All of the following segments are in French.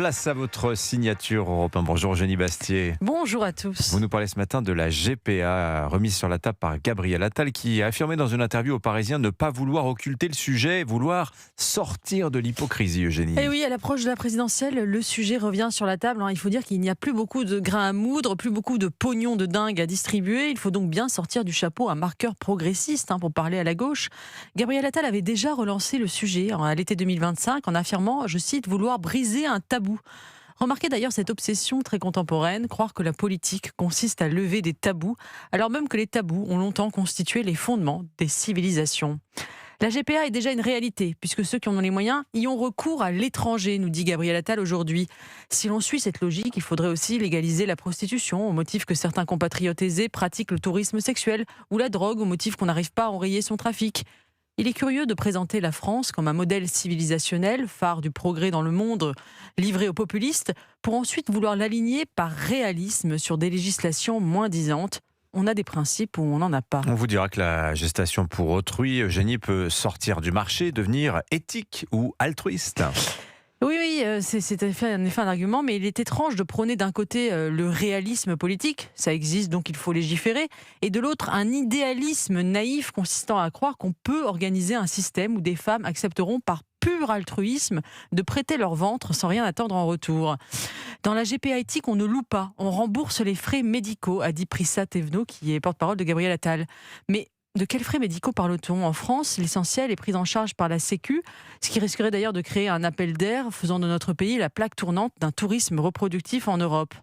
Place à votre signature Europe 1. Bonjour Eugénie Bastier. Bonjour à tous. Vous nous parlez ce matin de la GPA remise sur la table par Gabriel Attal qui a affirmé dans une interview aux Parisiens ne pas vouloir occulter le sujet, vouloir sortir de l'hypocrisie, Eugénie. Et oui, à l'approche de la présidentielle, le sujet revient sur la table. Il faut dire qu'il n'y a plus beaucoup de grains à moudre, plus beaucoup de pognon de dingue à distribuer. Il faut donc bien sortir du chapeau un marqueur progressiste pour parler à la gauche. Gabriel Attal avait déjà relancé le sujet à l'été 2025 en affirmant, je cite, vouloir briser un tabou. Remarquez d'ailleurs cette obsession très contemporaine, croire que la politique consiste à lever des tabous, alors même que les tabous ont longtemps constitué les fondements des civilisations. La GPA est déjà une réalité, puisque ceux qui en ont les moyens y ont recours à l'étranger, nous dit Gabriel Attal aujourd'hui. Si l'on suit cette logique, il faudrait aussi légaliser la prostitution, au motif que certains compatriotes aisés pratiquent le tourisme sexuel, ou la drogue, au motif qu'on n'arrive pas à enrayer son trafic. Il est curieux de présenter la France comme un modèle civilisationnel, phare du progrès dans le monde, livré aux populistes, pour ensuite vouloir l'aligner par réalisme sur des législations moins-disantes. On a des principes où on n'en a pas. On vous dira que la gestation pour autrui, Eugénie, peut sortir du marché, devenir éthique ou altruiste. Oui, c'est en effet un argument, mais il est étrange de prôner d'un côté le réalisme politique, ça existe donc il faut légiférer, et de l'autre un idéalisme naïf consistant à croire qu'on peut organiser un système où des femmes accepteront par pur altruisme de prêter leur ventre sans rien attendre en retour. Dans la GPA éthique, on ne loue pas, on rembourse les frais médicaux, a dit Prissa Thévenot, qui est porte-parole de Gabriel Attal. Mais de quels frais médicaux parle-t-on ? En France, l'essentiel est pris en charge par la Sécu, ce qui risquerait d'ailleurs de créer un appel d'air, faisant de notre pays la plaque tournante d'un tourisme reproductif en Europe.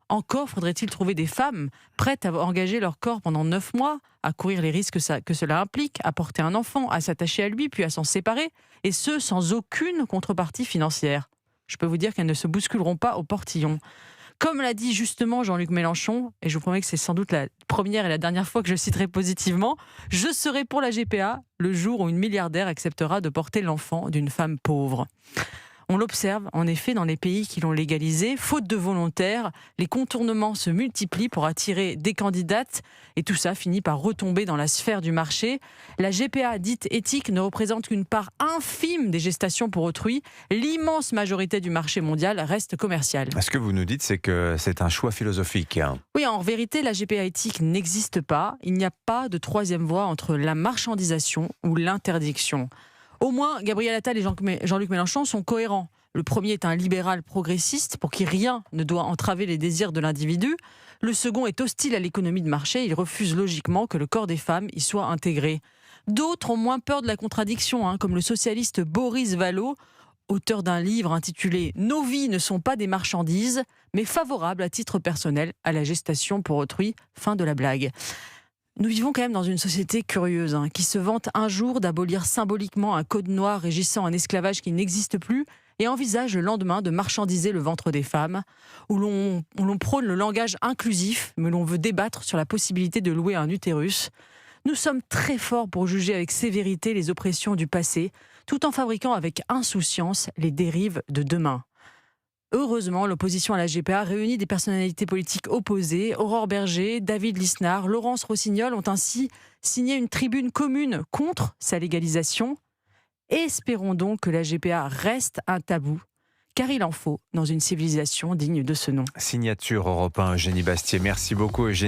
Encore faudrait-il trouver des femmes prêtes à engager leur corps pendant 9 mois, à courir les risques que cela implique, à porter un enfant, à s'attacher à lui, puis à s'en séparer, et ce, sans aucune contrepartie financière. Je peux vous dire qu'elles ne se bousculeront pas au portillon. Comme l'a dit justement Jean-Luc Mélenchon, et je vous promets que c'est sans doute la première et la dernière fois que je le citerai positivement, je serai pour la GPA le jour où une milliardaire acceptera de porter l'enfant d'une femme pauvre. On l'observe en effet dans les pays qui l'ont légalisé, faute de volontaires, les contournements se multiplient pour attirer des candidates et tout ça finit par retomber dans la sphère du marché. La GPA dite éthique ne représente qu'une part infime des gestations pour autrui. L'immense majorité du marché mondial reste commercial. Ce que vous nous dites, c'est que c'est un choix philosophique. Oui, en vérité, la GPA éthique n'existe pas. Il n'y a pas de troisième voie entre la marchandisation ou l'interdiction. Au moins, Gabriel Attal et Jean-Luc Mélenchon sont cohérents. Le premier est un libéral progressiste pour qui rien ne doit entraver les désirs de l'individu. Le second est hostile à l'économie de marché. Il refuse logiquement que le corps des femmes y soit intégré. D'autres ont moins peur de la contradiction, comme le socialiste Boris Vallaud, auteur d'un livre intitulé « Nos vies ne sont pas des marchandises », mais favorable à titre personnel à la gestation pour autrui. Fin de la blague. Nous vivons quand même dans une société curieuse qui se vante un jour d'abolir symboliquement un code noir régissant un esclavage qui n'existe plus et envisage le lendemain de marchandiser le ventre des femmes, où l'on prône le langage inclusif, mais l'on veut débattre sur la possibilité de louer un utérus. Nous sommes très forts pour juger avec sévérité les oppressions du passé, tout en fabriquant avec insouciance les dérives de demain. Heureusement, l'opposition à la GPA réunit des personnalités politiques opposées. Aurore Bergé, David Lisnard, Laurence Rossignol ont ainsi signé une tribune commune contre sa légalisation. Espérons donc que la GPA reste un tabou, car il en faut dans une civilisation digne de ce nom. Signature Europe 1, Eugénie Bastier. Merci beaucoup, Eugénie.